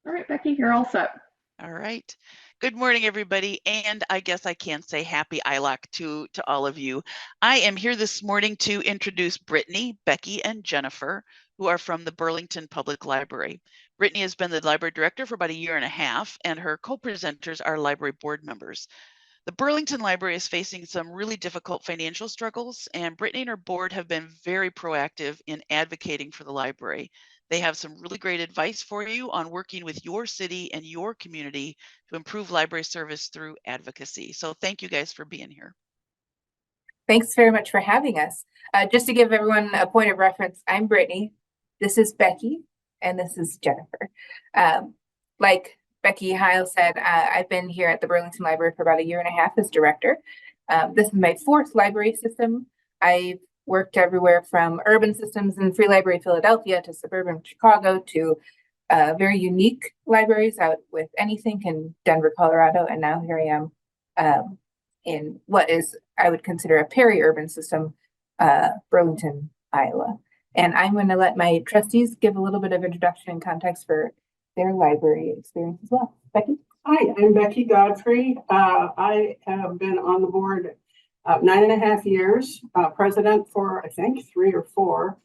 All right, Becky, you're all set. All right. Good morning, everybody. And I guess I can say happy ILOC to all of you. I am here this morning to introduce Brittany, Becky, and Jennifer, who are from the Burlington Public Library. Brittany has been the library director for about 1.5 years, and her co-presenters are library board members. The Burlington Library is facing some really difficult financial struggles, and Brittany and her board have been very proactive in advocating for the library. They have some really great advice for you on working with your city and your community to improve library service through advocacy. So thank you guys for being here. Thanks very much for having us. Just to give everyone a point of reference, I'm Brittany, this is Becky, and this is Jennifer. Like Becky Heil said, I've been here at the Burlington Library for about 1.5 years as director. This is my 4th library system. I've worked everywhere from urban systems in Free Library Philadelphia to suburban Chicago to very unique libraries out with Anythink in Denver, Colorado. And now here I am in what is, I would consider, a peri-urban system, Burlington, Iowa. And I'm going to let my trustees give a little bit of introduction and context for their library experience as well. Becky? Hi, I'm Becky Godfrey. I have been on the board 9.5 years, president for, I think, 3 or 4.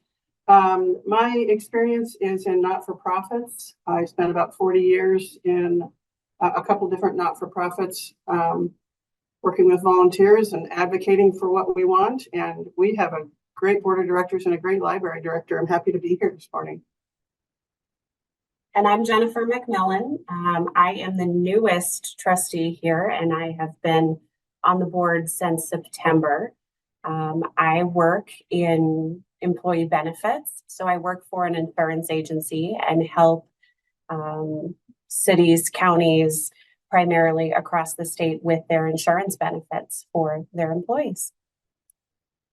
My experience is in not-for-profits. I spent about 40 years in a couple different not-for-profits, working with volunteers and advocating for what we want. And we have a great board of directors and a great library director. I'm happy to be here this morning. And I'm Jennifer McMillan. I am the newest trustee here, and I have been on the board since September. I work in employee benefits. So I work for an insurance agency and help cities, counties, primarily across the state with their insurance benefits for their employees.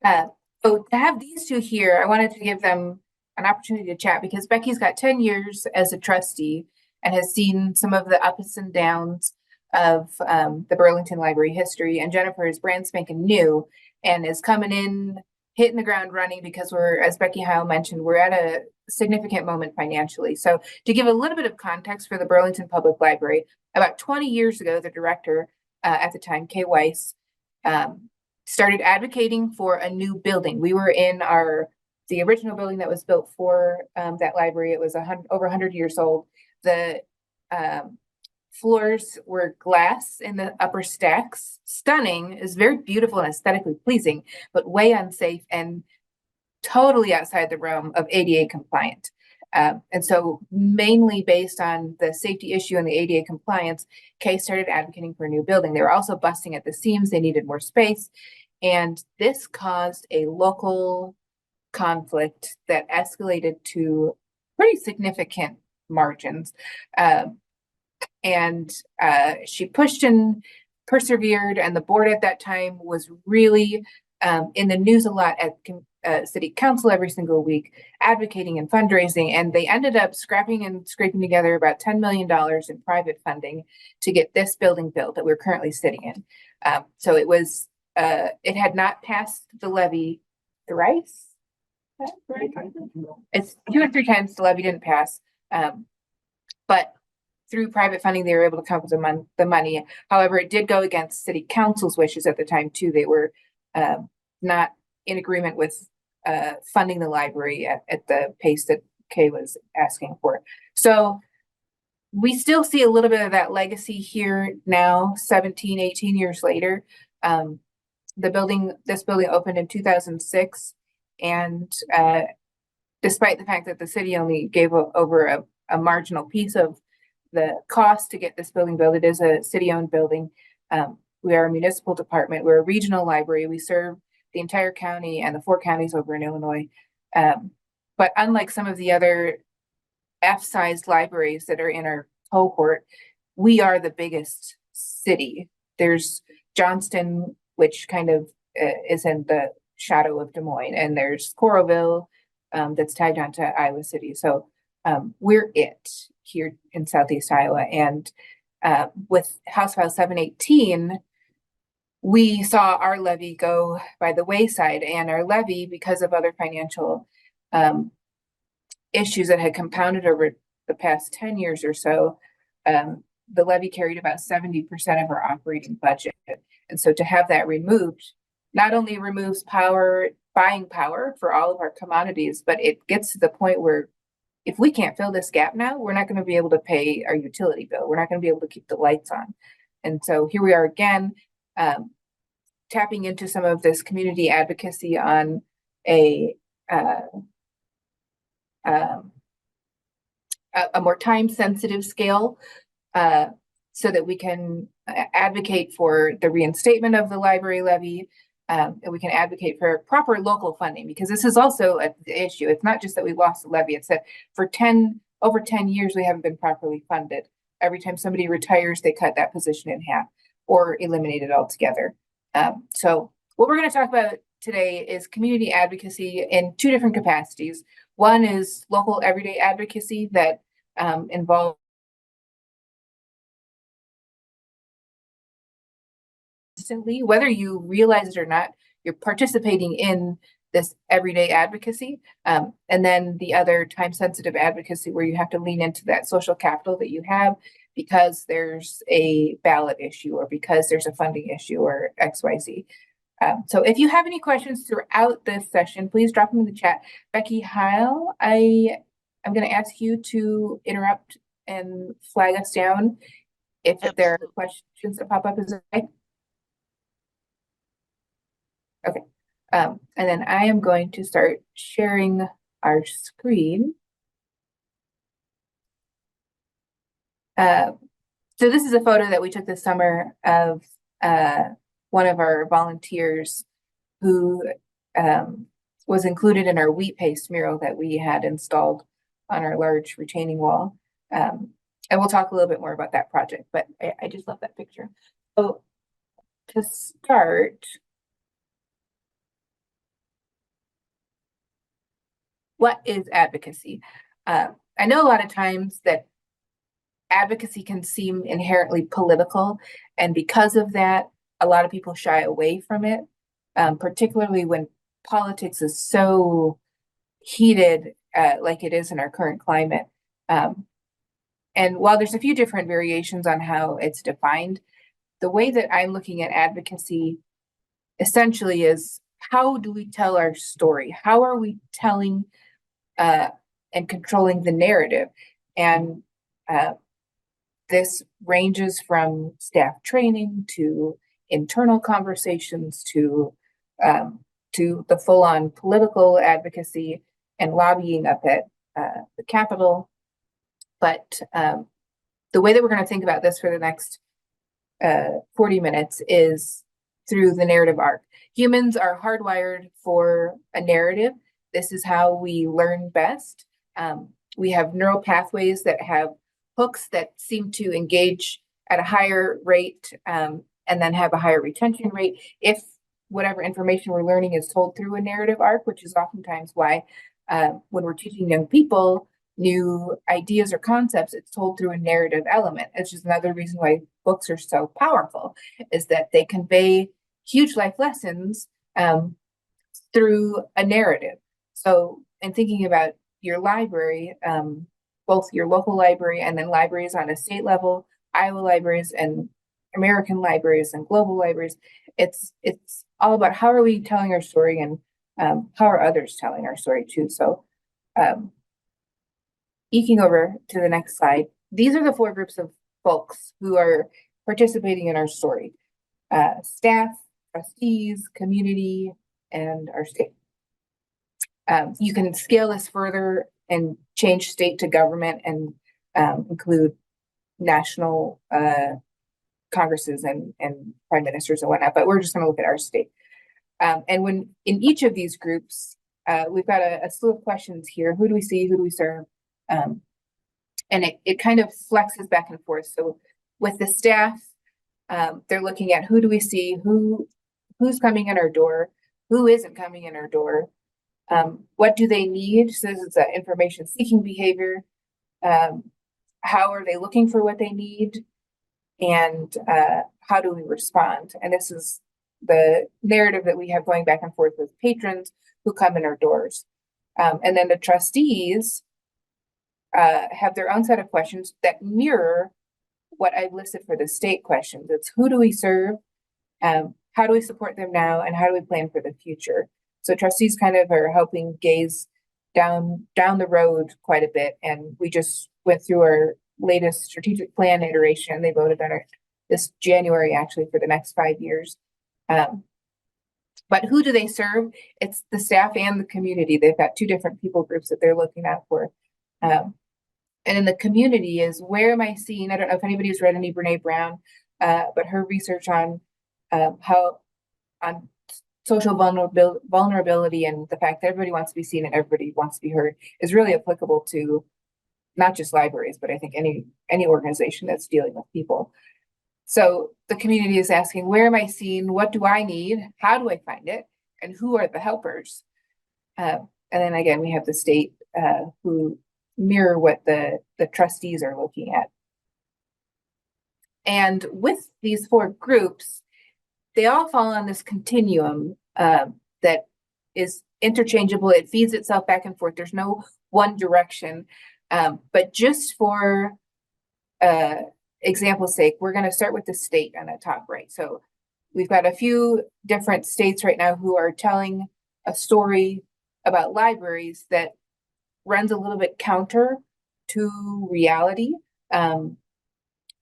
So to have these two here, I wanted to give them an opportunity to chat because Becky's got 10 years as a trustee and has seen some of the ups and downs of the Burlington Library history, and Jennifer is brand spanking new and is coming in, hitting the ground running because we're, as Becky Heil mentioned, we're at a significant moment financially. So to give a little bit of context for the Burlington Public Library, about 20 years ago, the director at the time, Kay Weiss, started advocating for a new building. We were in the original building that was built for that library. It was over 100 years old. The floors were glass in the upper stacks. Stunning, is very beautiful and aesthetically pleasing, but way unsafe and totally outside the realm of ADA compliant. And so mainly based on the safety issue and the ADA compliance, Kay started advocating for a new building. They were also busting at the seams. They needed more space. And this caused a local conflict that escalated to pretty significant margins. And she pushed and persevered, and the board at that time was really in the news a lot at city council every single week, advocating and fundraising, and they ended up scrapping and scraping together about $10 million in private funding to get this building built that we're currently sitting in. So it was, it had not passed the levy thrice. It's 2 or 3 times the levy didn't pass, but through private funding, they were able to come up with the money. However, it did go against city council's wishes at the time too. They were not in agreement with funding the library at the pace that Kay was asking for. So we still see a little bit of that legacy here now, 17, 18 years later. This building opened in 2006. And despite the fact that the city only gave over a marginal piece of the cost to get this building built, it is a city-owned building. We are a municipal department. We're a regional library. We serve the entire county and the 4 counties over in Illinois. But unlike some of the other F-sized libraries that are in our cohort, we are the biggest city. There's Johnston, which kind of is in the shadow of Des Moines, and there's Coralville that's tagged onto Iowa City. So we're it here in Southeast Iowa. And with House File 718, we saw our levy go by the wayside, and our levy, because of other financial issues that had compounded over the past 10 years or so, the levy carried about 70% of our operating budget. And so to have that removed, not only removes buying power for all of our commodities, but it gets to the point where if we can't fill this gap now, we're not going to be able to pay our utility bill. We're not going to be able to keep the lights on. And so here we are again, tapping into some of this community advocacy on a more time-sensitive scale, so that we can advocate for the reinstatement of the library levy, and we can advocate for proper local funding, because this is also an issue. It's not just that we lost the levy, it's that for over 10 years, we haven't been properly funded. Every time somebody retires, they cut that position in half or eliminate it altogether. So what we're going to talk about today is community advocacy in two different capacities. One is local everyday advocacy that involves whether you realize it or not, you're participating in this everyday advocacy. And then the other time-sensitive advocacy where you have to lean into that social capital that you have because there's a ballot issue or because there's a funding issue or XYZ. So if you have any questions throughout this session, please drop them in the chat. Becky Heil, I'm going to ask you to interrupt and flag us down if there are questions that pop up. Is it okay? Okay. And then I am going to start sharing our screen. So this is a photo that we took this summer of one of our volunteers who was included in our wheat paste mural that we had installed on our large retaining wall. And we'll talk a little bit more about that project, but I just love that picture. So to start, what is advocacy? I know a lot of times that advocacy can seem inherently political, and because of that, a lot of people shy away from it, particularly when politics is so heated like it is in our current climate. And while there's a few different variations on how it's defined, the way that I'm looking at advocacy essentially is, how do we tell our story? How are we telling and controlling the narrative? And this ranges from staff training to internal conversations to the full-on political advocacy and lobbying up at the Capitol. But the way that we're going to think about this for the next 40 minutes is through the narrative arc. Humans are hardwired for a narrative. This is how we learn best. We have neural pathways that have hooks that seem to engage at a higher rate and then have a higher retention rate if whatever information we're learning is told through a narrative arc, which is oftentimes why when we're teaching young people new ideas or concepts, it's told through a narrative element. It's just another reason why books are so powerful, is that they convey huge life lessons through a narrative. So in thinking about your library, both your local library and then libraries on a state level, Iowa libraries and American libraries and global libraries, it's all about how are we telling our story and how are others telling our story too. So eking over to the next slide, these are the four groups of folks who are participating in our story: staff, trustees, community, and our state. You can scale this further and change state to government and include national congresses and prime ministers and whatnot, but we're just going to look at our state. And when in each of these groups, we've got a slew of questions here. Who do we see? Who do we serve? And it kind of flexes back and forth. So with the staff, they're looking at who do we see, who's coming in our door, who isn't coming in our door, what do they need? So this is information seeking behavior. How are they looking for what they need? And how do we respond? And this is the narrative that we have going back and forth with patrons who come in our doors. And then the trustees have their own set of questions that mirror what I've listed for the state questions. It's who do we serve? How do we support them now? And how do we plan for the future? So trustees kind of are helping gaze down the road quite a bit. And we just went through our latest strategic plan iteration, and they voted on it this January, actually, for the next 5 years. But who do they serve? It's the staff and the community. They've got two different people groups that they're looking out for. And in the community is where am I seeing, I don't know if anybody's read any Brene Brown, but her research on how on social vulnerability and the fact that everybody wants to be seen and everybody wants to be heard is really applicable to not just libraries, but I think any organization that's dealing with people. So the community is asking, where am I seen? What do I need? How do I find it? And who are the helpers? And then again, we have the state who mirror what the trustees are looking at. And with these four groups, they all fall on this continuum that is interchangeable. It feeds itself back and forth. There's no one direction. But just for example's sake, we're going to start with the state on the top right. So we've got a few different states right now who are telling a story about libraries that runs a little bit counter to reality,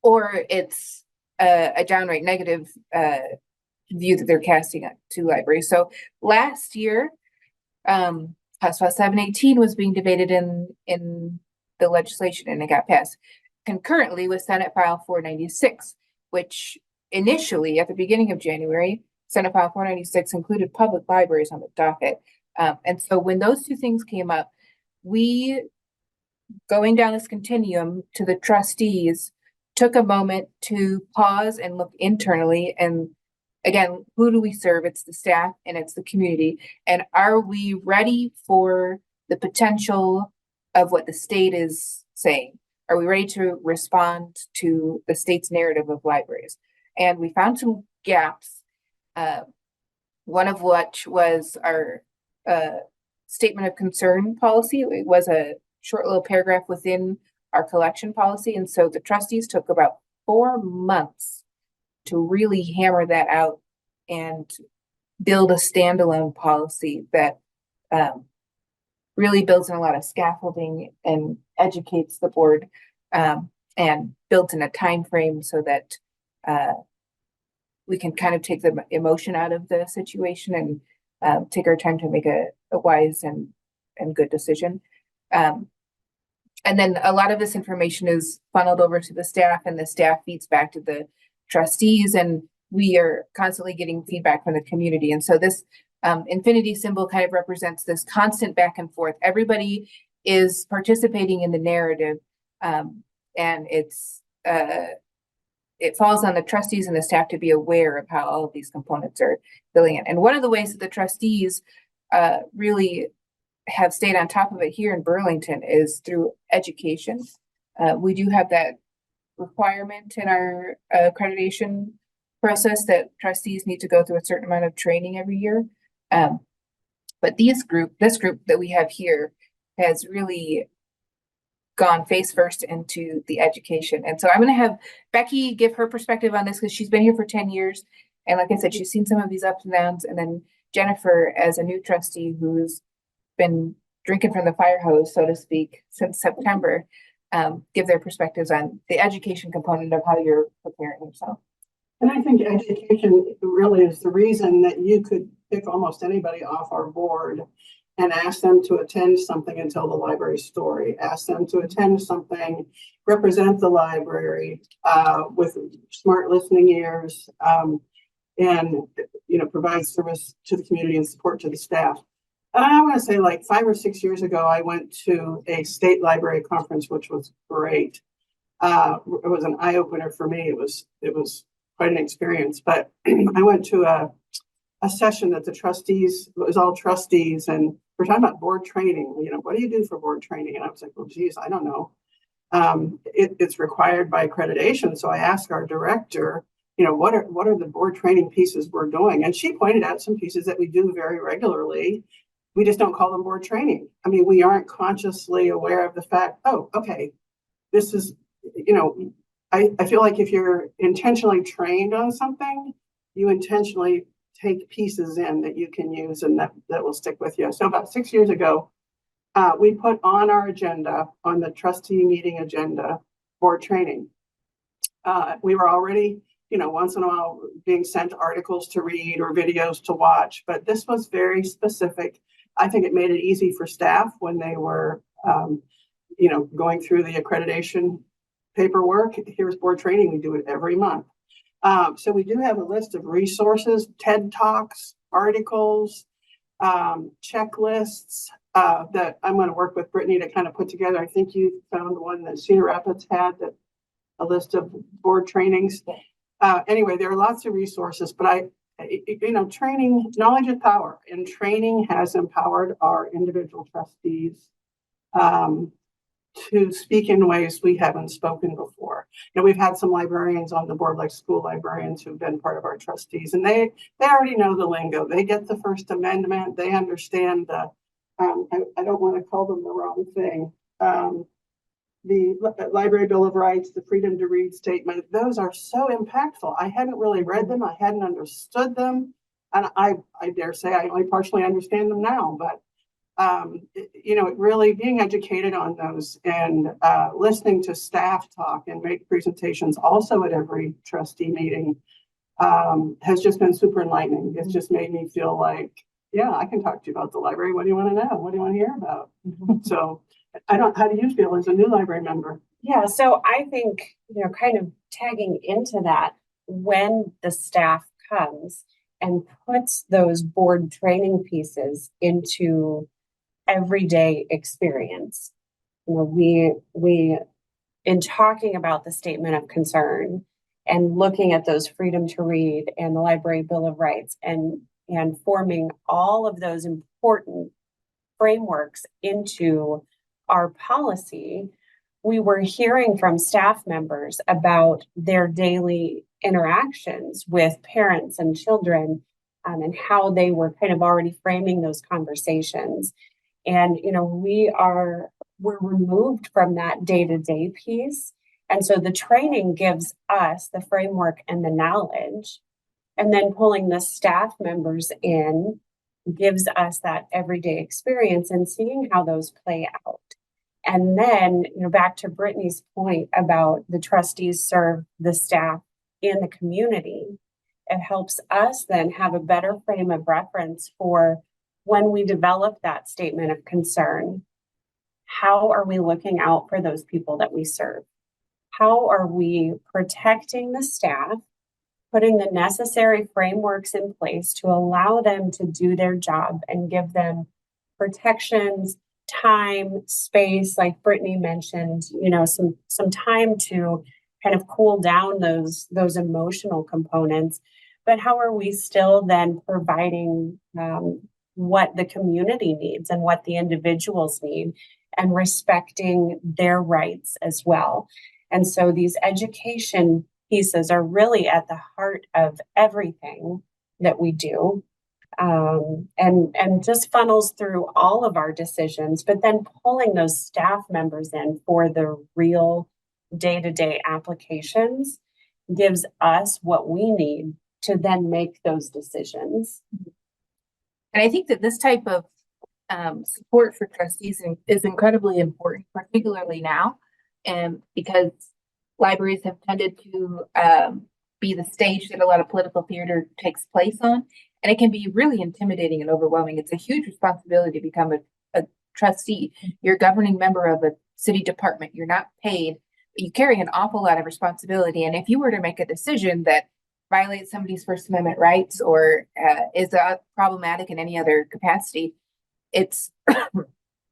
or it's a downright negative view that they're casting to libraries. So last year, House File 718 was being debated in the legislation, and it got passed concurrently with Senate File 496, which initially at the beginning of January, Senate File 496 included public libraries on the docket. And so when those two things came up, we, going down this continuum to the trustees, took a moment to pause and look internally. And again, who do we serve? It's the staff and it's the community. And are we ready for the potential of what the state is saying? Are we ready to respond to the state's narrative of libraries? And we found some gaps, one of which was our statement of concern policy. It was a short little paragraph within our collection policy. And so the trustees took about 4 months to really hammer that out and build a standalone policy that really builds in a lot of scaffolding and educates the board and builds in a time frame so that we can kind of take the emotion out of the situation and take our time to make a wise and good decision. And then a lot of this information is funneled over to the staff, and the staff feeds back to the trustees, and we are constantly getting feedback from the community. And so this infinity symbol kind of represents this constant back and forth. Everybody is participating in the narrative, and it falls on the trustees and the staff to be aware of how all of these components are filling in. And one of the ways that the trustees really have stayed on top of it here in Burlington is through education. We do have that requirement in our accreditation process that trustees need to go through a certain amount of training every year. But this group that we have here has really gone face first into the education. And so I'm going to have Becky give her perspective on this because she's been here for 10 years. And like I said, she's seen some of these ups and downs. And then Jennifer, as a new trustee who's been drinking from the fire hose, so to speak, since September, give their perspectives on the education component of how you're preparing yourself. And I think education really is the reason that you could pick almost anybody off our board and ask them to attend something and tell the library story, ask them to attend something, represent the library with smart listening ears, and provide service to the community and support to the staff. I want to say like 5 or 6 years ago, I went to a state library conference, which was great. It was an eye-opener for me. It was quite an experience, but I went to a session that the trustees, it was all trustees, and we're talking about board training. What do you do for board training? And I was like, well, geez, I don't know. It's required by accreditation. So I asked our director, what are the board training pieces we're doing? And she pointed out some pieces that we do very regularly, we just don't call them board training. I mean, we aren't consciously aware of the fact, oh, okay, this is, you know, I feel like if you're intentionally trained on something, you intentionally take pieces in that you can use and that will stick with you. So about 6 years ago, we put on our agenda, on the trustee meeting agenda, board training. We were already, you know, once in a while being sent articles to read or videos to watch, but this was very specific. I think it made it easy for staff when they were, you know, going through the accreditation paperwork. Here's board training. We do it every month. So we do have a list of resources, TED Talks, articles, checklists that I'm going to work with Brittany to kind of put together. I think you found one that Cedar Rapids had, that a list of board trainings. Anyway, there are lots of resources, but you know, training, knowledge is power, and training has empowered our individual trustees to speak in ways we haven't spoken before. You know, we've had some librarians on the board, like school librarians, who've been part of our trustees, and they already know the lingo. They get the First Amendment. They understand the, I don't want to call them the wrong thing. The Library Bill of Rights, the Freedom to Read statement, those are so impactful. I hadn't really read them. I hadn't understood them. And I dare say I only partially understand them now, but you know, really being educated on those and listening to staff talk and make presentations also at every trustee meeting has just been super enlightening. It's just made me feel like, yeah, I can talk to you about the library. What do you want to know? What do you want to hear about? So how do you feel as a new library member? Yeah, so I think, you know, kind of tagging into that, when the staff comes and puts those board training pieces into everyday experience, you know, we in talking about the statement of concern and looking at those freedom to read and the Library Bill of Rights and forming all of those important frameworks into our policy, we were hearing from staff members about their daily interactions with parents and children, and how they were kind of already framing those conversations. And, you know, we're removed from that day-to-day piece. And so the training gives us the framework and the knowledge, and then pulling the staff members in gives us that everyday experience and seeing how those play out. And then, you know, back to Brittany's point about the trustees serve the staff in the community, it helps us then have a better frame of reference for when we develop that statement of concern. How are we looking out for those people that we serve? How are we protecting the staff, putting the necessary frameworks in place to allow them to do their job and give them protections, time, space, like Brittany mentioned, you know, some time to kind of cool down those emotional components. But how are we still then providing what the community needs and what the individuals need, and respecting their rights as well? And so these education pieces are really at the heart of everything that we do, and just funnels through all of our decisions, but then pulling those staff members in for the real day-to-day applications gives us what we need to then make those decisions. And I think that this type of support for trustees is incredibly important, particularly now, because libraries have tended to be the stage that a lot of political theater takes place on. And it can be really intimidating and overwhelming. It's a huge responsibility to become a trustee. You're a governing member of a city department. You're not paid, but you carry an awful lot of responsibility. And if you were to make a decision that violates somebody's First Amendment rights or is problematic in any other capacity, it's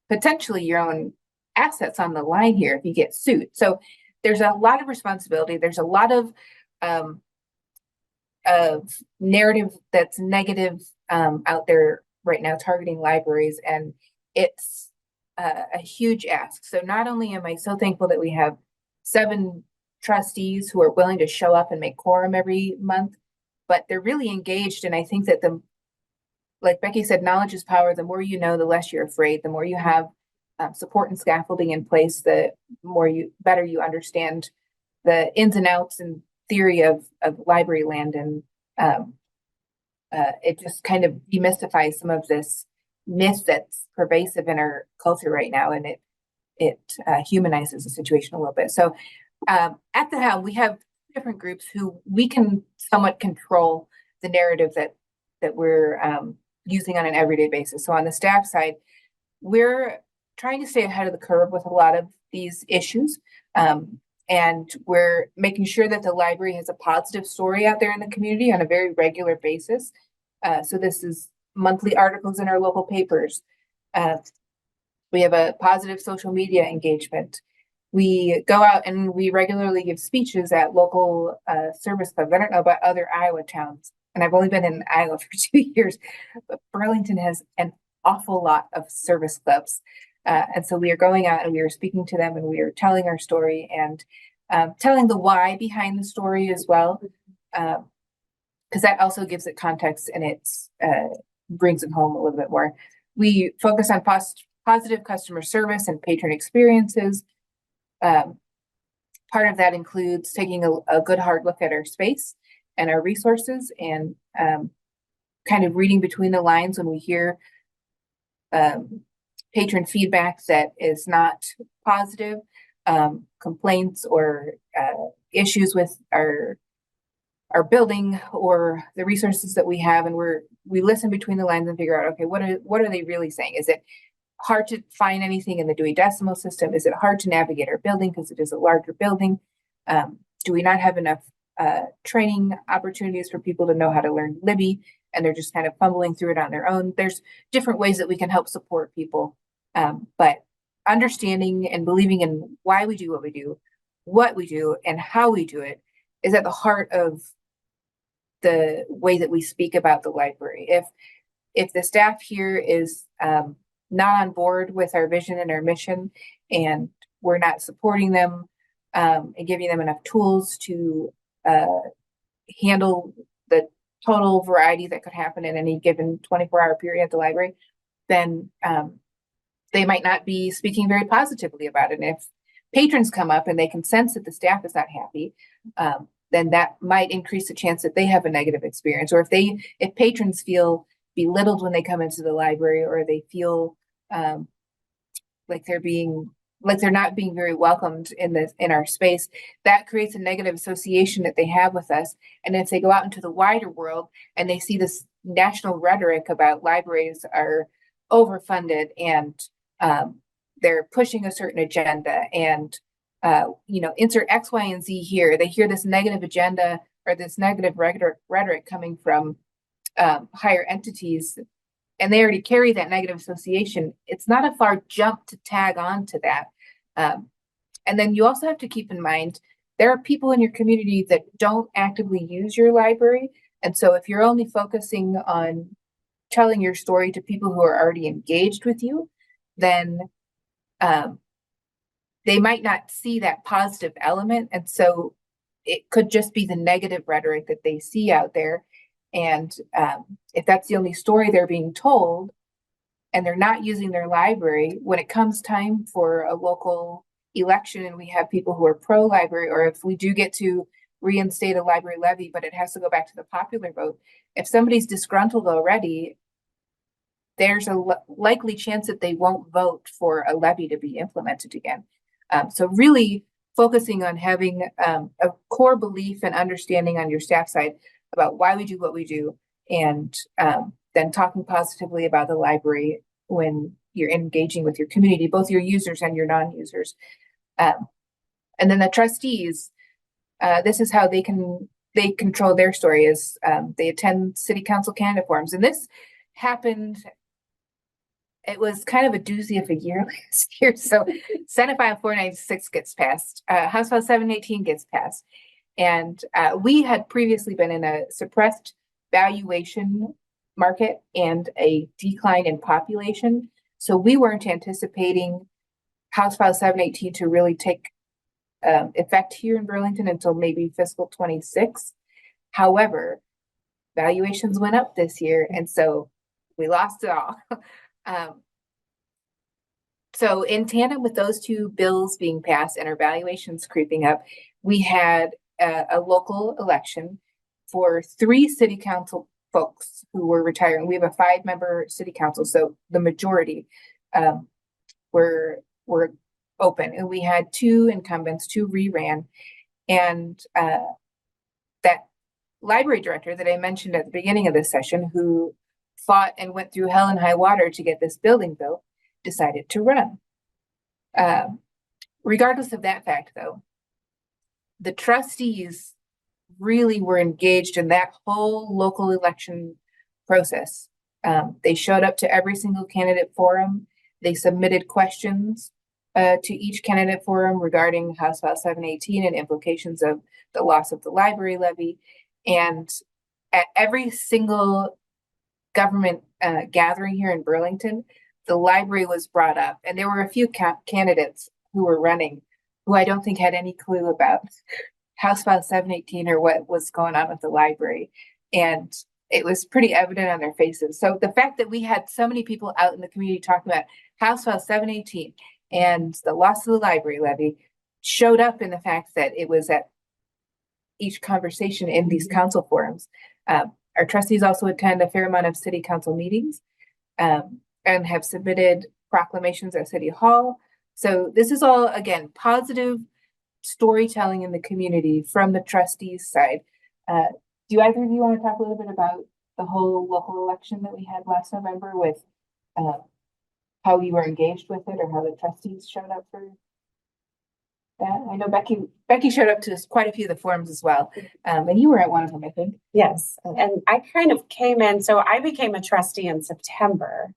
potentially your own assets on the line here if you get sued. So there's a lot of responsibility. There's a lot of narrative that's negative out there right now targeting libraries, and it's a huge ask. So not only am I so thankful that we have 7 trustees who are willing to show up and make quorum every month, but they're really engaged. And I think that like Becky said, knowledge is power. The more you know, the less you're afraid. The more you have support and scaffolding in place, the better you understand the ins and outs and theory of library land. And it just kind of demystifies some of this myth that's pervasive in our culture right now, and it humanizes the situation a little bit. So at the helm, we have different groups who we can somewhat control the narrative that we're using on an everyday basis. So on the staff side, we're trying to stay ahead of the curve with a lot of these issues. And we're making sure that the library has a positive story out there in the community on a very regular basis. So this is monthly articles in our local papers. We have a positive social media engagement. We go out and we regularly give speeches at local service clubs. I don't know about other Iowa towns, and I've only been in Iowa for 2 years, but Burlington has an awful lot of service clubs. And so we are going out and we are speaking to them and we are telling our story and telling the why behind the story as well. Because that also gives it context and it's brings it home a little bit more. We focus on positive customer service and patron experiences. Part of that includes taking a good hard look at our space and our resources and kind of reading between the lines when we hear patron feedback that is not positive, complaints or issues with our building or the resources that we have, and we listen between the lines and figure out, okay, what are they really saying? Is it hard to find anything in the Dewey Decimal System? Is it hard to navigate our building because it is a larger building? Do we not have enough training opportunities for people to know how to learn Libby, and they're just kind of fumbling through it on their own? There's different ways that we can help support people, but understanding and believing in why we do, what we do, and how we do it is at the heart of the way that we speak about the library. If the staff here is not on board with our vision and our mission, and we're not supporting them and giving them enough tools to handle the total variety that could happen in any given 24-hour period at the library, then they might not be speaking very positively about it. And if patrons come up and they can sense that the staff is not happy, then that might increase the chance that they have a negative experience. Or if patrons feel belittled when they come into the library, or they feel like they're not being very welcomed in our space, that creates a negative association that they have with us. And if they go out into the wider world and they see this national rhetoric about libraries are overfunded and they're pushing a certain agenda and insert X, Y, and Z here, they hear this negative agenda or this negative rhetoric coming from higher entities, and they already carry that negative association. It's not a far jump to tag on to that. And then you also have to keep in mind, there are people in your community that don't actively use your library. And so if you're only focusing on telling your story to people who are already engaged with you, then they might not see that positive element. And so it could just be the negative rhetoric that they see out there. And if that's the only story they're being told and they're not using their library, when it comes time for a local election and we have people who are pro-library, or if we do get to reinstate a library levy, but it has to go back to the popular vote, if somebody's disgruntled already, there's a likely chance that they won't vote for a levy to be implemented again. So really focusing on having a core belief and understanding on your staff side about why we do what we do, and then talking positively about the library when you're engaging with your community, both your users and your non-users. And then the trustees, this is how they control their story, is they attend city council candidate forums. And this happened, it was kind of a doozy of a year last year. So Senate File 496 gets passed, House File 718 gets passed. And we had previously been in a suppressed valuation market and a decline in population. So we weren't anticipating House File 718 to really take effect here in Burlington until maybe fiscal 26. However, valuations went up this year. And so we lost it all. So in tandem with those two bills being passed and our valuations creeping up, we had a local election for 3 city council folks who were retiring. We have a 5-member city council, so the majority were open, and we had 2 incumbents, 2 re-ran, and that library director that I mentioned at the beginning of this session, who fought and went through hell and high water to get this building built, decided to run. Regardless of that fact, though, the trustees really were engaged in that whole local election process. They showed up to every single candidate forum. They submitted questions to each candidate forum regarding House File 718 and implications of the loss of the library levy. And at every single government gathering here in Burlington, the library was brought up, and there were a few candidates who were running who I don't think had any clue about House File 718 or what was going on with the library. And it was pretty evident on their faces. So the fact that we had so many people out in the community talking about House File 718 and the loss of the library levy showed up in the fact that it was at each conversation in these council forums. Our trustees also attend a fair amount of city council meetings and have submitted proclamations at City Hall. So this is all, again, positive storytelling in the community from the trustees side. Do either of you want to talk a little bit about the whole local election that we had last November with how you were engaged with it, or how the trustees showed up for that? I know Becky showed up to quite a few of the forums as well. And you were at one of them, I think. Yes. And I kind of came in, so I became a trustee in September.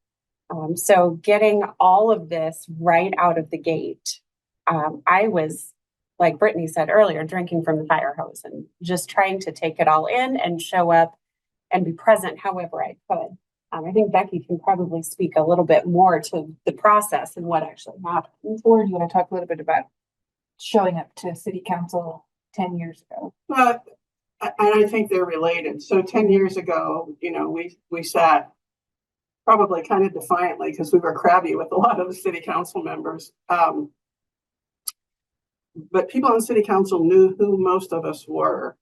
So getting all of this right out of the gate, I was, like Brittany said earlier, drinking from the fire hose and just trying to take it all in and show up and be present however I could. I think Becky can probably speak a little bit more to the process and what actually happened. Or do you want to talk a little bit about showing up to city council 10 years ago? Well, I think they're related. So 10 years ago, we sat probably kind of defiantly because we were crabby with a lot of the city council members. But people on city council knew who most of us were.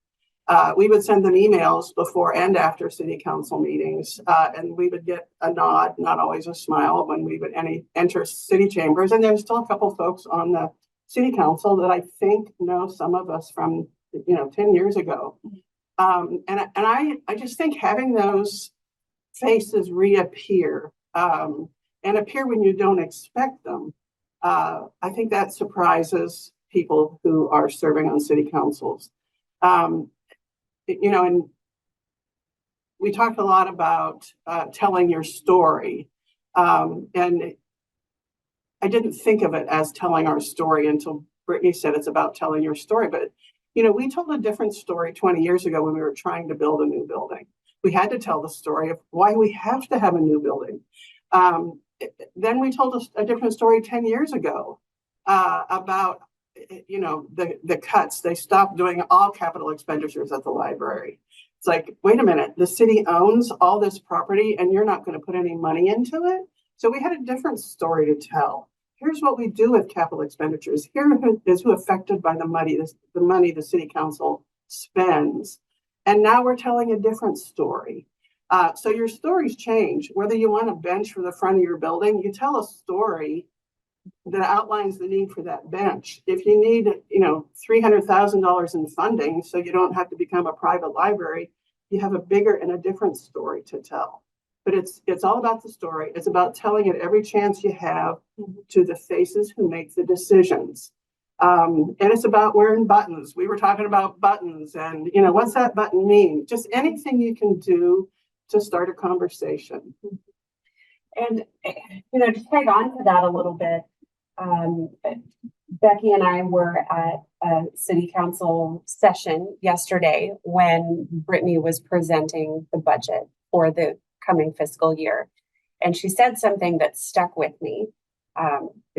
We would send them emails before and after city council meetings, and we would get a nod, not always a smile, when we would enter city chambers. And there's still a couple folks on the city council that I think know some of us from 10 years ago. And I just think having those faces reappear and appear when you don't expect them, I think that surprises people who are serving on city councils. And we talked a lot about telling your story, and I didn't think of it as telling our story until Brittany said it's about telling your story. But we told a different story 20 years ago when we were trying to build a new building. We had to tell the story of why we have to have a new building. Then we told a different story 10 years ago about the cuts. They stopped doing all capital expenditures at the library. It's like, wait a minute, the city owns all this property and you're not going to put any money into it? So we had a different story to tell. Here's what we do with capital expenditures. Here is who affected by the money the city council spends. And now we're telling a different story. So your stories change. Whether you want a bench for the front of your building, you tell a story that outlines the need for that bench. If you need, $300,000 in funding so you don't have to become a private library, you have a bigger and a different story to tell. But it's all about the story. It's about telling it every chance you have to the faces who make the decisions. And it's about wearing buttons. We were talking about buttons and, what's that button mean? Just anything you can do to start a conversation. And, to tag on to that a little bit, Becky and I were at a city council session yesterday when Brittany was presenting the budget for the coming fiscal year. And she said something that stuck with me.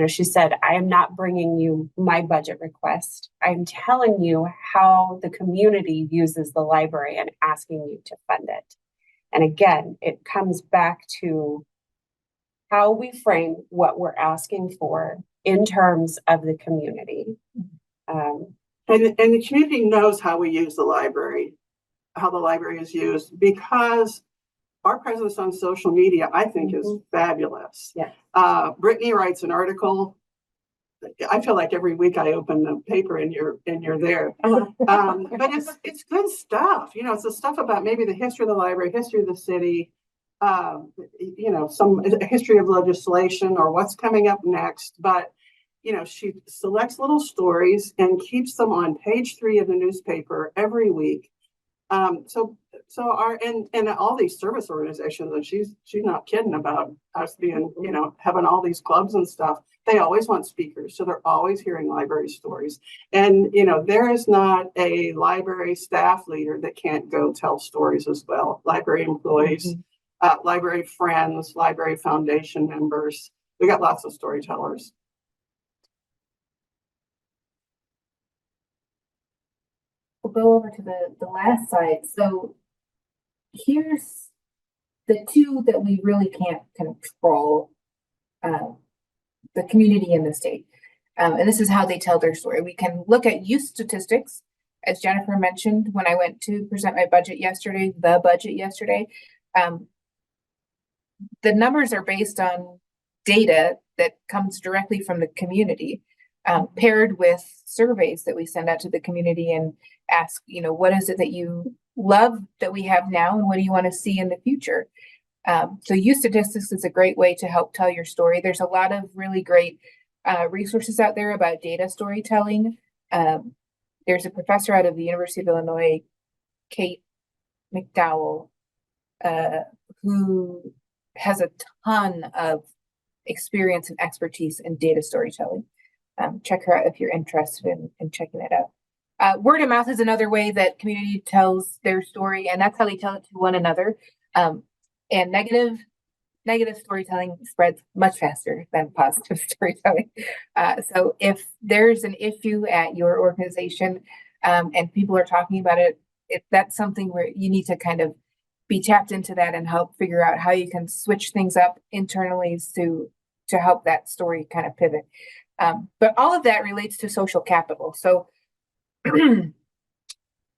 She said, I am not bringing you my budget request. I'm telling you how the community uses the library and asking you to fund it. And again, it comes back to how we frame what we're asking for in terms of the community. And the community knows how we use the library, how the library is used, because our presence on social media, I think, is fabulous. Yeah. Brittany writes an article. I feel like every week I open the paper and you're there. But it's good stuff. You know, it's the stuff about maybe the history of the library, history of the city, you know, some history of legislation or what's coming up next. But you know, she selects little stories and keeps them on page 3 of the newspaper every week. So our and all these service organizations, and she's not kidding about us being, you know, having all these clubs and stuff. They always want speakers, so they're always hearing library stories. And you know, there is not a library staff leader that can't go tell stories as well. Library employees, library friends, library foundation members. We got lots of storytellers. We'll go over to the last slide. So here's the two that we really can't control, the community and the state. And this is how they tell their story. We can look at youth statistics, as Jennifer mentioned, when I went to present my budget yesterday, the numbers are based on data that comes directly from the community, paired with surveys that we send out to the community and ask, you know, what is it that you love that we have now and what do you want to see in the future? So youth statistics is a great way to help tell your story. There's a lot of really great resources out there about data storytelling. There's a professor out of the University of Illinois, Kate McDowell, who has a ton of experience and expertise in data storytelling. Check her out if you're interested in checking it out. Word of mouth is another way that community tells their story, and that's how they tell it to one another. And negative storytelling spreads much faster than positive storytelling. So if there's an issue at your organization and people are talking about it, that's something where you need to kind of be tapped into that and help figure out how you can switch things up internally to help that story kind of pivot. But all of that relates to social capital. So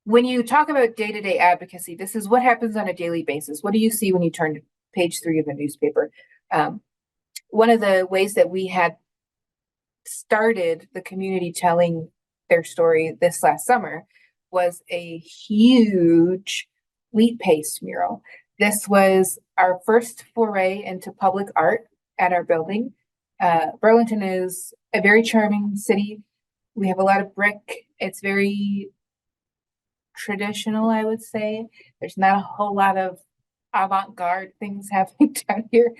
when you talk about day-to-day advocacy, this is what happens on a daily basis. What do you see when you turn to page 3 of the newspaper? One of the ways that we had started the community telling their story this last summer was a huge wheat paste mural. This was our first foray into public art at our building. Burlington is a very charming city. We have a lot of brick. It's very traditional, I would say. There's not a whole lot of avant-garde things happening down here.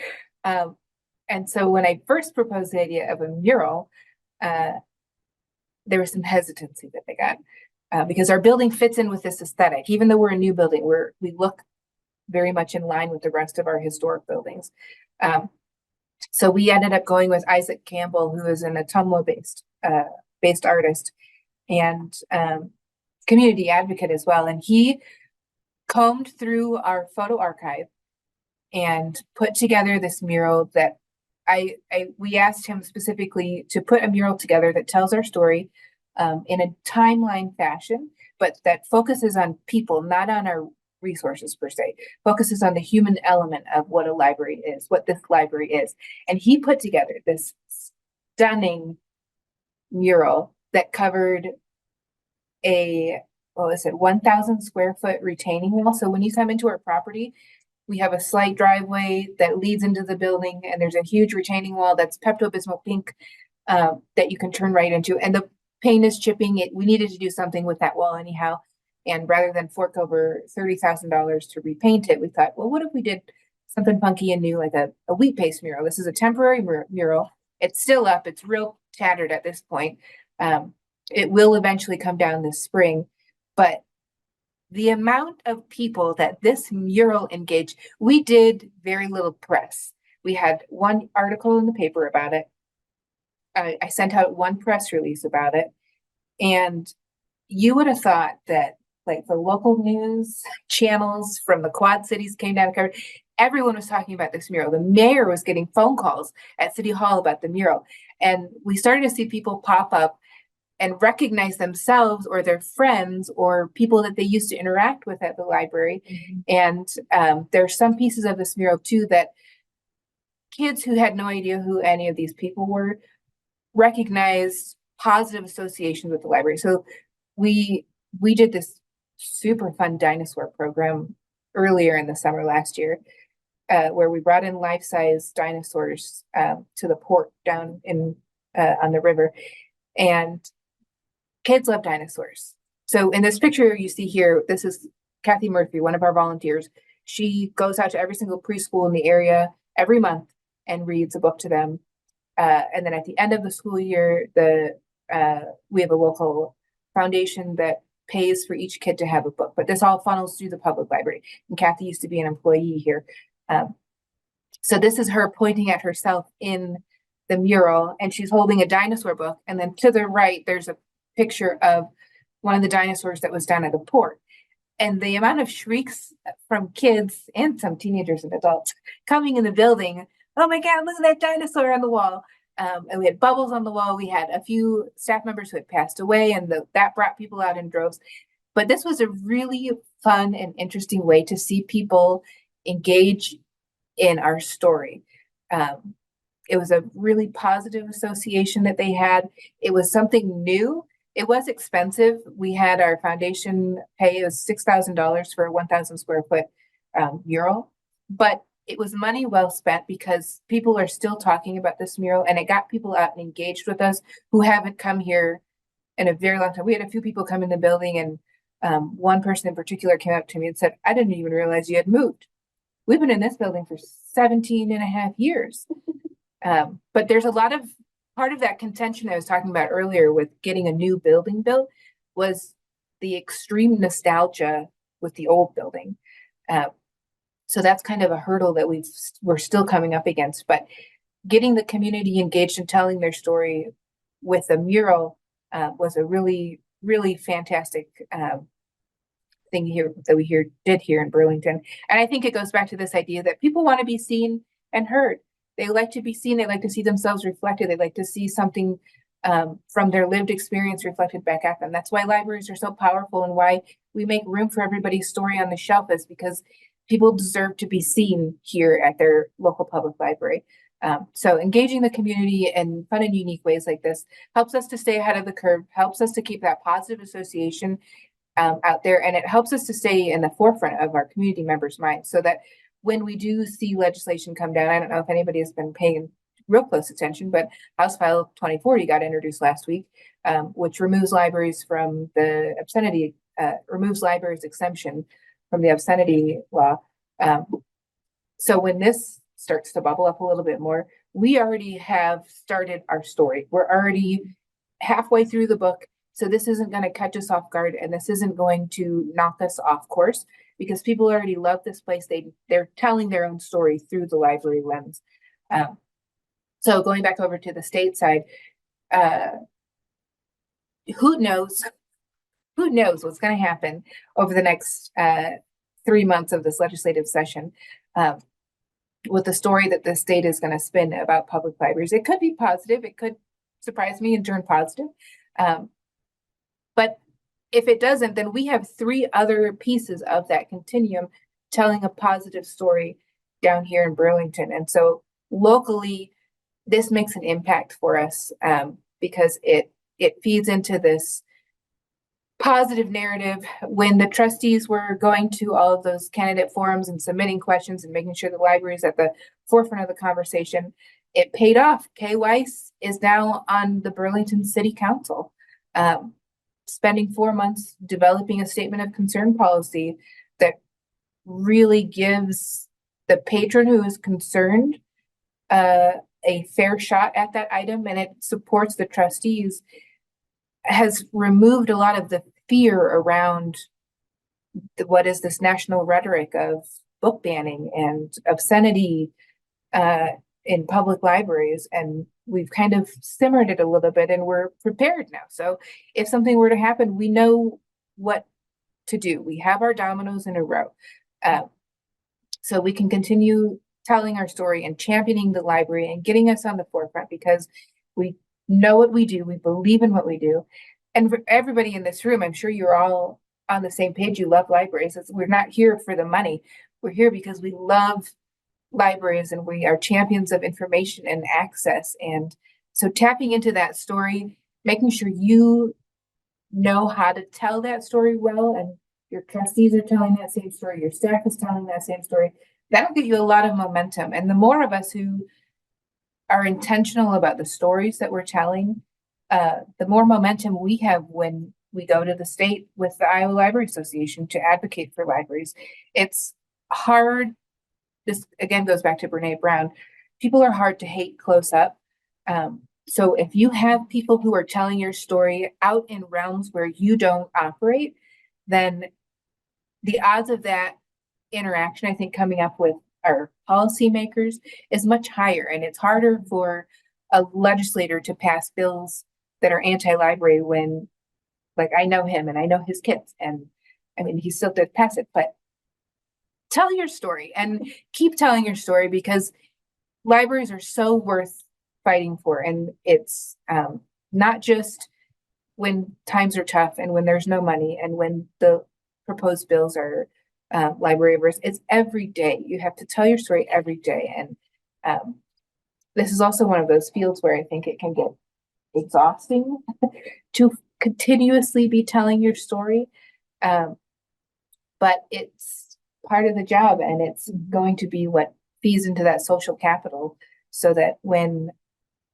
And so when I first proposed the idea of a mural, there was some hesitancy that they got because our building fits in with this aesthetic. Even though we're a new building, we look very much in line with the rest of our historic buildings. So we ended up going with Isaac Campbell, who is an Ottumwa based artist and community advocate as well. And he combed through our photo archive and put together this mural that we asked him specifically to put a mural together that tells our story in a timeline fashion, but that focuses on people, not on our resources per se, focuses on the human element of what a library is, what this library is. And he put together this stunning mural that covered a 1,000 square foot retaining wall. So when you come into our property, we have a slight driveway that leads into the building, and there's a huge retaining wall that's Pepto-Bismol pink that you can turn right into. And the paint is chipping. We needed to do something with that wall anyhow. And rather than fork over $30,000 to repaint it, we thought, well, what if we did something funky and new, like a wheat paste mural? This is a temporary mural. It's still up. It's real tattered at this point. It will eventually come down this spring, but the amount of people that this mural engaged, we did very little press. We had one article in the paper about it. I sent out one press release about it. And you would have thought that like the local news channels from the Quad Cities came down and covered. Everyone was talking about this mural. The mayor was getting phone calls at City Hall about the mural. And we started to see people pop up and recognize themselves or their friends or people that they used to interact with at the library. And there's some pieces of this mural too that kids who had no idea who any of these people were recognized positive associations with the library. So we did this super fun dinosaur program earlier in the summer last year, where we brought in life-size dinosaurs to the port down in on the river, and kids love dinosaurs. So in this picture you see here, this is Kathy Murphy, one of our volunteers. She goes out to every single preschool in the area every month and reads a book to them. And then at the end of the school year, we have a local foundation that pays for each kid to have a book, but this all funnels through the public library. And Kathy used to be an employee here. So this is her pointing at herself in the mural, and she's holding a dinosaur book. And then to the right, there's a picture of one of the dinosaurs that was down at the port. And the amount of shrieks from kids and some teenagers and adults coming in the building, oh my God, look at that dinosaur on the wall. And we had bubbles on the wall. We had a few staff members who had passed away, and that brought people out in droves. But this was a really fun and interesting way to see people engage in our story. It was a really positive association that they had. It was something new. It was expensive. We had our foundation pay was $6,000 for a 1,000 square foot mural, but it was money well spent because people are still talking about this mural, and it got people out and engaged with us who haven't come here in a very long time. We had a few people come in the building, and one person in particular came up to me and said, I didn't even realize you had moved. We've been in this building for 17 and a half years. But there's a lot of part of that contention I was talking about earlier with getting a new building built was the extreme nostalgia with the old building. So that's kind of a hurdle that we're still coming up against, but getting the community engaged and telling their story with a mural was a really, really fantastic thing here that we did here in Burlington. And I think it goes back to this idea that people want to be seen and heard. They like to be seen. They like to see themselves reflected. They like to see something from their lived experience reflected back at them. That's why libraries are so powerful, and why we make room for everybody's story on the shelf, is because people deserve to be seen here at their local public library. So engaging the community in fun and unique ways like this helps us to stay ahead of the curve, helps us to keep that positive association out there, and it helps us to stay in the forefront of our community members' minds, so that when we do see legislation come down, I don't know if anybody has been paying real close attention, but House File 2040 got introduced last week, which removes libraries from the obscenity, removes libraries exemption from the obscenity law. So when this starts to bubble up a little bit more, we already have started our story. We're already halfway through the book. So this isn't going to catch us off guard, and this isn't going to knock us off course, because people already love this place. They're telling their own story through the library lens. So going back over to the state side, who knows what's going to happen over the next 3 months of this legislative session with the story that the state is going to spin about public libraries. It could be positive. It could surprise me and turn positive. But if it doesn't, then we have 3 other pieces of that continuum telling a positive story down here in Burlington. And so locally, this makes an impact for us because it feeds into this positive narrative. When the trustees were going to all of those candidate forums and submitting questions and making sure the library is at the forefront of the conversation, it paid off. Kay Weiss is now on the Burlington City Council, spending 4 months developing a statement of concern policy that really gives the patron who is concerned a fair shot at that item, and it supports the trustees, has removed a lot of the fear around what is this national rhetoric of book banning and obscenity in public libraries. And we've kind of simmered it a little bit, and we're prepared now. So if something were to happen, we know what to do. We have our dominoes in a row. So we can continue telling our story and championing the library and getting us on the forefront because we know what we do. We believe in what we do. And for everybody in this room, I'm sure you're all on the same page. You love libraries. We're not here for the money. We're here because we love libraries and we are champions of information and access. And so tapping into that story, making sure you know how to tell that story well, and your trustees are telling that same story, your staff is telling that same story, that'll give you a lot of momentum. And the more of us who are intentional about the stories that we're telling, the more momentum we have when we go to the state with the Iowa Library Association to advocate for libraries. It's hard. This again goes back to Brene Brown. People are hard to hate close up. So if you have people who are telling your story out in realms where you don't operate, then the odds of that interaction, I think, coming up with our policymakers is much higher. And it's harder for a legislator to pass bills that are anti-library when, like, I know him and I know his kids, and I mean, he still did pass it, but tell your story and keep telling your story because libraries are so worth fighting for. And it's not just when times are tough and when there's no money and when the proposed bills are library averse. It's every day. You have to tell your story every day. And this is also one of those fields where I think it can get exhausting to continuously be telling your story. But it's part of the job, and it's going to be what feeds into that social capital so that when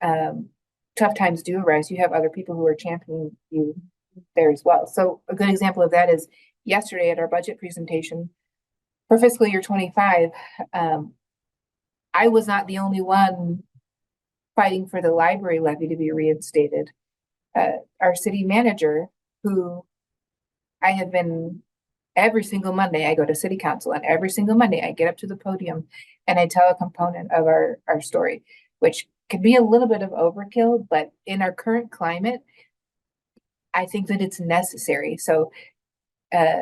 tough times do arise, you have other people who are championing you there as well. So a good example of that is yesterday at our budget presentation for fiscal year 25, I was not the only one fighting for the library levy to be reinstated. Our city manager, who I have been every single Monday, I go to city council, and every single Monday I get up to the podium and I tell a component of our story, which could be a little bit of overkill, but in our current climate, I think that it's necessary. So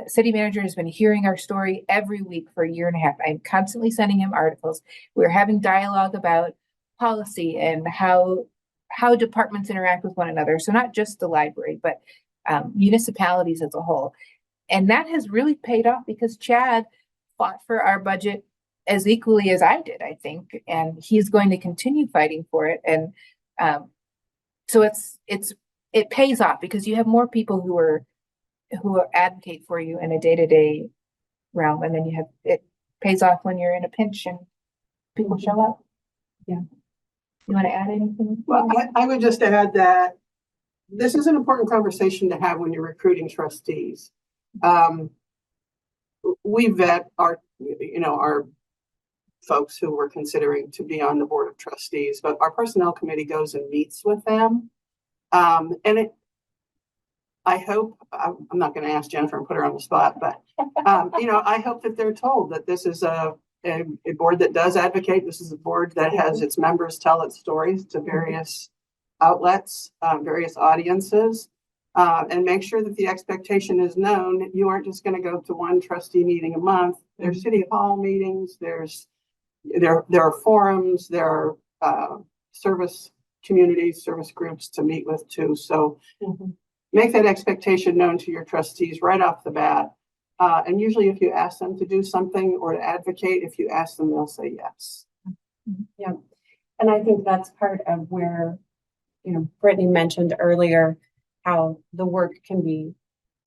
city manager has been hearing our story every week for a year and a half. I'm constantly sending him articles. We're having dialogue about policy and how departments interact with one another. So not just the library, but municipalities as a whole. And that has really paid off because Chad fought for our budget as equally as I did, I think, and he's going to continue fighting for it. And so it pays off because you have more people who advocate for you in a day-to-day realm, and then it pays off when you're in a pinch and people show up. Yeah. You want to add anything? Well, I would just add that this is an important conversation to have when you're recruiting trustees. We vet our folks who we're considering to be on the board of trustees, but our personnel committee goes and meets with them. And I hope, I'm not going to ask Jennifer and put her on the spot, but, I hope that they're told that this is a board that does advocate. This is a board that has its members tell its stories to various outlets, various audiences, and make sure that the expectation is known. You aren't just going to go to one trustee meeting a month. There's city hall meetings. There are forums. There are service communities, service groups to meet with too. So make that expectation known to your trustees right off the bat. And usually if you ask them to do something or to advocate, if you ask them, they'll say yes. Yeah. And I think that's part of where, Brittany mentioned earlier how the work can be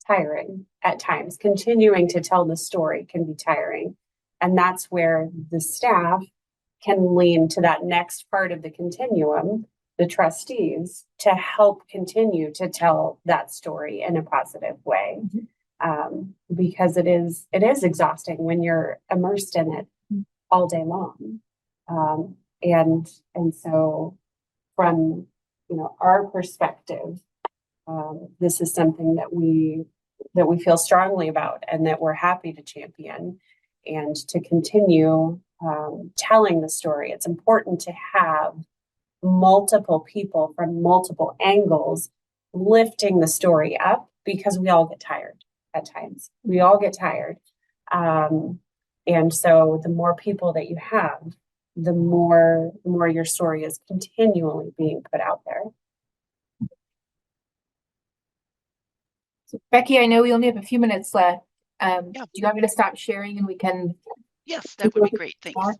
tiring at times. Continuing to tell the story can be tiring. And that's where the staff can lean to that next part of the continuum, the trustees, to help continue to tell that story in a positive way. Because it is exhausting when you're immersed in it all day long. And so from, our perspective, this is something that we feel strongly about and that we're happy to champion and to continue telling the story. It's important to have multiple people from multiple angles lifting the story up because we all get tired. at times. We all get tired. And so the more people that you have, the more your story is continually being put out there. So Becky, I know we only have a few minutes left. Yeah. Do you want me to stop sharing and we can? Yes, that would be great. Thanks. More?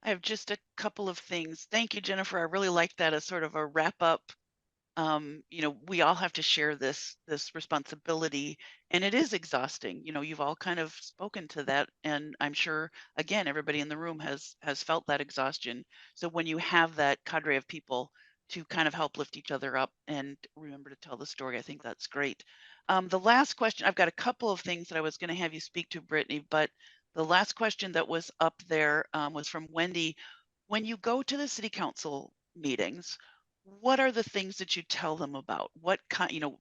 I have just a couple of things. Thank you, Jennifer. I really like that as sort of a wrap up. You know, we all have to share this responsibility, and it is exhausting. You know, you've all kind of spoken to that, and I'm sure again everybody in the room has felt that exhaustion. So when you have that cadre of people to kind of help lift each other up and remember to tell the story, I think that's great. The last question, I've got a couple of things that I was going to have you speak to, Brittany, but the last question that was up there was from Wendy. When you go to the city council meetings, what are the things that you tell them about? What kind, you know,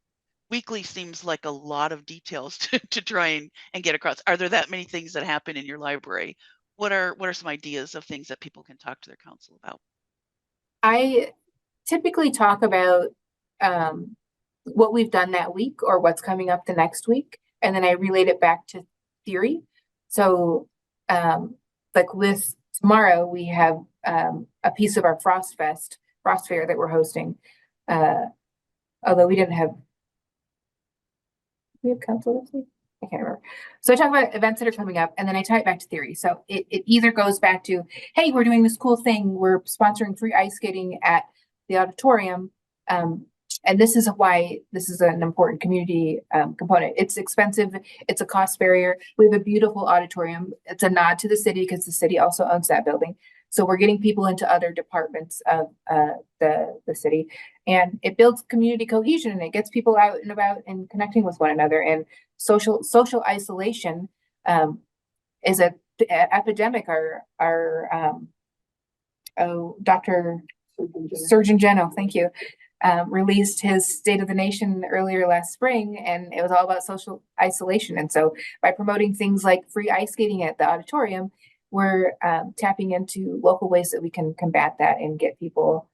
weekly seems like a lot of details to try and get across. Are there that many things that happen in your library? What are some ideas of things that people can talk to their council about? I typically talk about what we've done that week or what's coming up the next week, and then I relate it back to theory. So like with tomorrow, we have a piece of our Frost Fair that we're hosting. Although we have council this week? I can't remember. So I talk about events that are coming up and then I tie it back to theory. So it either goes back to, hey, we're doing this cool thing. We're sponsoring free ice skating at the auditorium. And this is why this is an important community component. It's expensive. It's a cost barrier. We have a beautiful auditorium. It's a nod to the city because the city also owns that building. So we're getting people into other departments of the city, and it builds community cohesion and it gets people out and about and connecting with one another. And social isolation is a epidemic. Dr. Surgeon General, thank you, released his State of the Nation earlier last spring, and it was all about social isolation. And so by promoting things like free ice skating at the auditorium, we're tapping into local ways that we can combat that and get people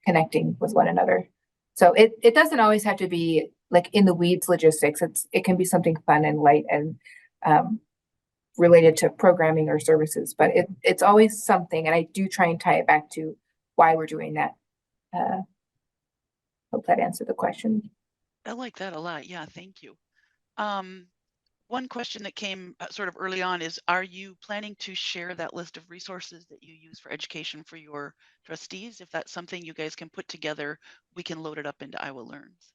connecting with one another. So it doesn't always have to be like in the weeds logistics. It can be something fun and light and related to programming or services, but it's always something. And I do try and tie it back to why we're doing that. Hope that answered the question. I like that a lot. Yeah, thank you. One question that came sort of early on is, are you planning to share that list of resources that you use for education for your trustees? If that's something you guys can put together, we can load it up into Iowa Learns.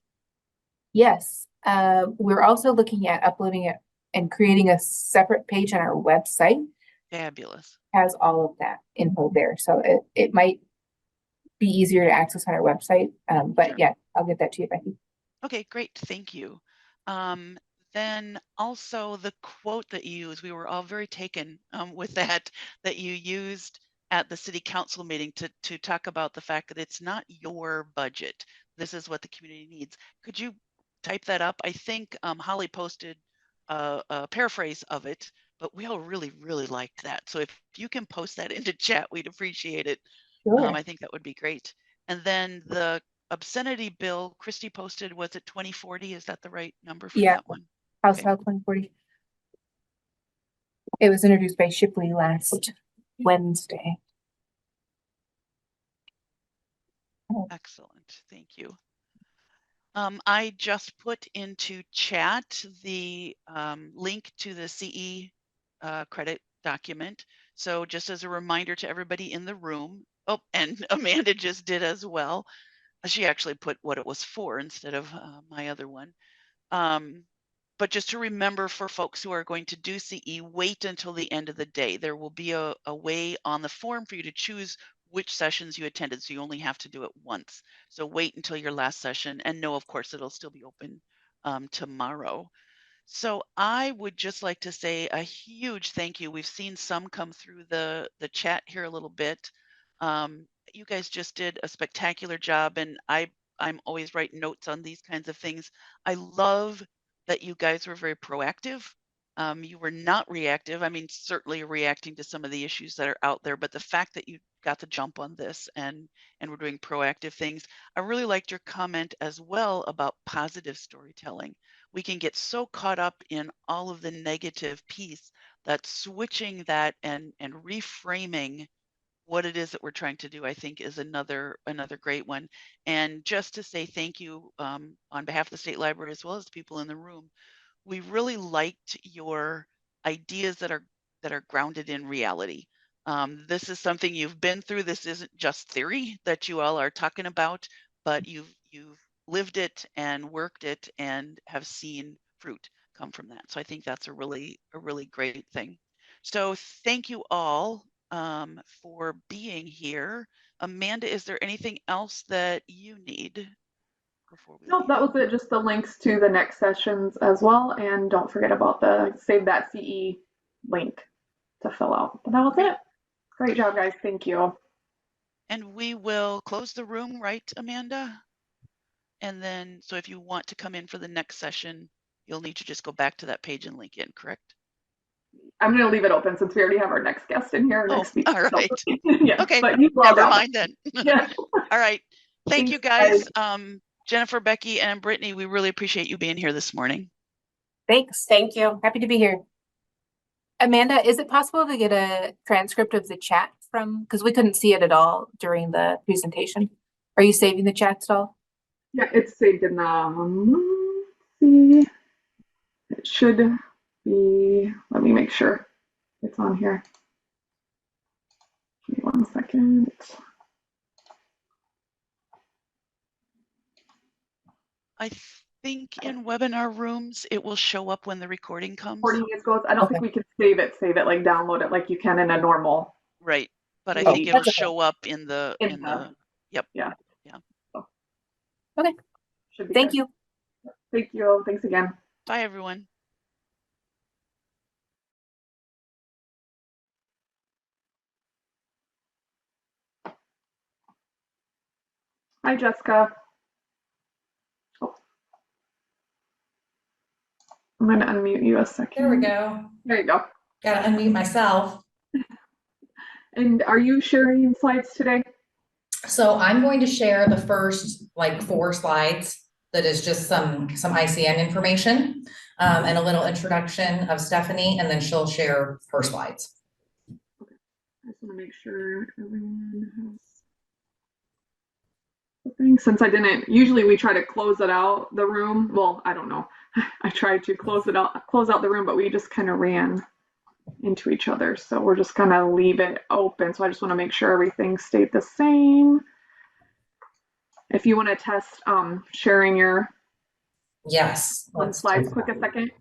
Yes, we're also looking at uploading it and creating a separate page on our website. Fabulous. Has all of that info there. So it might be easier to access on our website. But Sure. Yeah, I'll get that to you, Becky. Okay, great. Thank you. Then also the quote that you used, we were all very taken with that you used at the city council meeting to talk about the fact that it's not your budget. This is what the community needs. Could you type that up? I think Holly posted a paraphrase of it, but we all really, really liked that. So if you can post that into chat, we'd appreciate it. Sure. I think that would be great. And then the obscenity bill Christy posted, was it 2040? Is that the right number for that one? House Okay. File 2040. It was introduced by Shipley last Wednesday. Excellent. Thank you. I just put into chat the link to the CE credit document. So just as a reminder to everybody in the room, oh, and Amanda just did as well. She actually put what it was for instead of my other one. But just to remember for folks who are going to do CE, wait until the end of the day. There will be a way on the form for you to choose which sessions you attended, so you only have to do it once. So wait until your last session, and know, of course, it'll still be open tomorrow. So I would just like to say a huge thank you. We've seen some come through the chat here a little bit. You guys just did a spectacular job, and I'm always writing notes on these kinds of things. I love that you guys were very proactive. You were not reactive. I mean, certainly reacting to some of the issues that are out there, but the fact that you got the jump on this and we're doing proactive things. I really liked your comment as well about positive storytelling, we can get so caught up in all of the negative piece that switching that and reframing what it is that we're trying to do, I think, is another great one. And just to say thank you on behalf of the State Library, as well as the people in the room, we really liked your ideas that are grounded in reality. This is something you've been through. This isn't just theory that you all are talking about, but you've lived it and worked it and have seen fruit come from that. So I think that's a really great thing. So thank you all for being here. Amanda, is there anything else that you need before we No, leave? that was it. Just the links to the next sessions as well. And don't forget about the save that CE link to fill out. But that was it. Great job, guys. Thank you. And we will close the room, right, Amanda? And then, so if you want to come in for the next session, you'll need to just go back to that page and link in, correct? I'm going to leave it open since we already have our next guest in here Oh, next week. all right. Yeah, Okay, but you never mind then. Yeah. All right. Thank you Thanks, guys. Jennifer, Becky, and Brittany, we really appreciate you being here this morning. Thanks. Thank you. Happy to be here. Amanda, is it possible to get a transcript of the chat because we couldn't see it at all during the presentation? Are you saving the chats at all? Yeah, it's saved in the, let's see. It should be, let me make sure it's on here. Give me 1 second. I think in webinar rooms, it will show up when the recording comes. Recording is goes. I don't think we can save it, like download it like you can in a normal. Right. But I Oh, think it'll that's okay. show up in the, yep. Yeah. Yeah. Okay. Should be Thank good. you. Thank you. Thanks again. Bye, everyone. Hi, Jessica. Oh. I'm going to unmute you a second. There we go. There you go. Gotta unmute myself. And are you sharing slides today? So I'm going to share the first like 4 slides that is just some ICN information and a little introduction of Stephanie, and then she'll share her slides. Okay. I just want to make sure everyone has something. Since I didn't, usually we try to close it out the room. Well, I don't know. I tried to close out the room, but we just kind of ran into each other. So we're just gonna leave it open. So I just want to make sure everything stayed the same. If you want to test sharing your Yes. slides quick a second.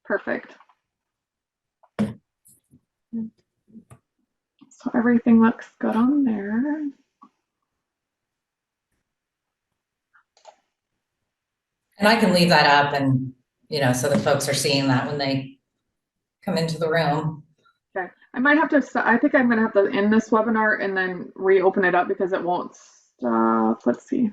Perfect. So everything looks good on there. And I can leave that up and, so the folks are seeing that when they come into the room. Okay. I might have to, I think I'm going to have to end this webinar and then reopen it up because it won't stop. Let's see.